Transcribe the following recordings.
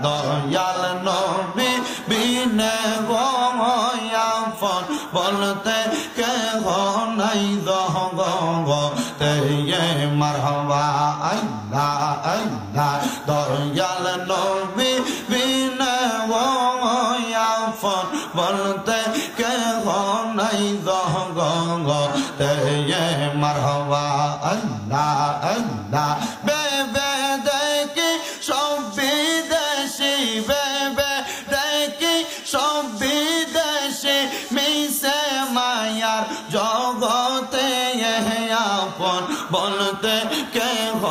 দয়াল নবী বিনে গো আপন বলতে কেহ নাই জগতে মারহাবা আল্লাহ আল্লাহ দয়াল নবী বিনে গো আপন বলতে কেহ নাই জগতে মারহাবা আল্লাহ আল্লাহ বেবে দেখি সব বিদেশি বেবে দেখি সব বিদেশি মিশে মায়ার জগতে আপন বলতে কেহ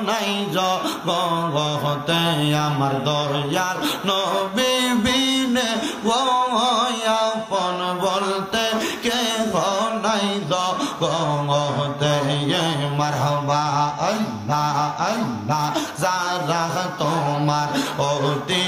নাই জগতে আমার দয়াল নবী বিনে গো আপন বলতে কেহ নাই জগতে মারহাবা আল্লাহ আল্লাহ যারা তোমার অতি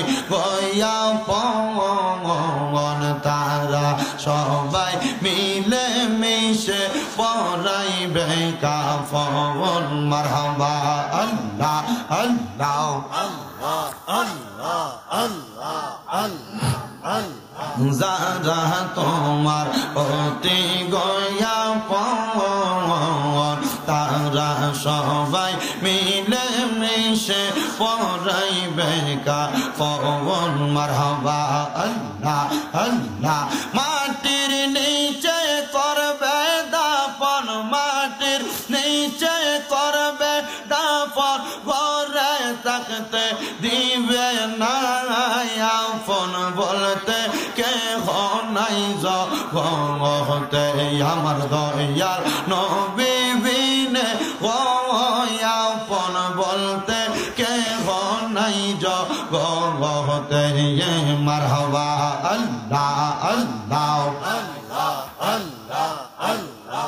আপন তারা সবাই মিলে মিশে পড়াইবে কাফন মারহাবা আল্লাহ আল্লাহ আল্লাহ আল্লাহ আল্লাহ আল্লাহ যারা তোমার অতি আপন তারা সবাই মিলে মিশে পড়াইবে কাফন মারহাবা আল্লাহ আল্লাহ মাটির নিচে করবে দাফন মাটির নিচে করবে দাফন ঘরে থাকতে দিবে না আপন বলতে কেহ নাই জগতে আমার দয়াল নবী বিনে গো আপন বলতে কেহ নাই জগতে মারহাবা আল্লাহ আল্লাহ আল্লাহ আল্লাহ আল্লাহ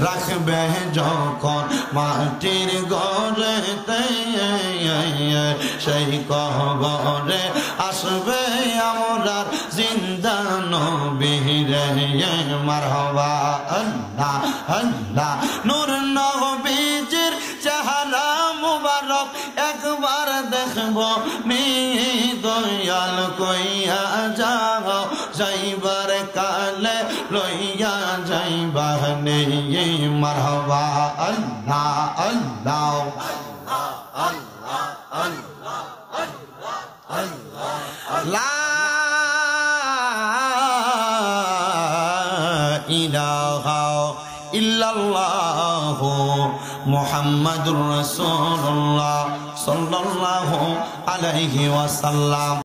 রাখবে যখন মাটির ঘরেতে সেই কবরে আসবে আমরার জিন্দা নবী রে মারহাবা আল্লাহ আল্লাহ নূর নবীজির চেহারা মুবারক একবার দেখব নি দয়াল কইয়া যাও যাইবার কালে লইয়া যাইবার নেই মারহাবা আল্লাহ আল্লাহ আল্লাহ আল্লাহ আল্লাহ লা ইলাহা ইল্লাল্লাহু মুহাম্মাদুর রাসূলুল্লাহ সাল্লাল্লাহু আলাইহি ওয়াসাল্লাম।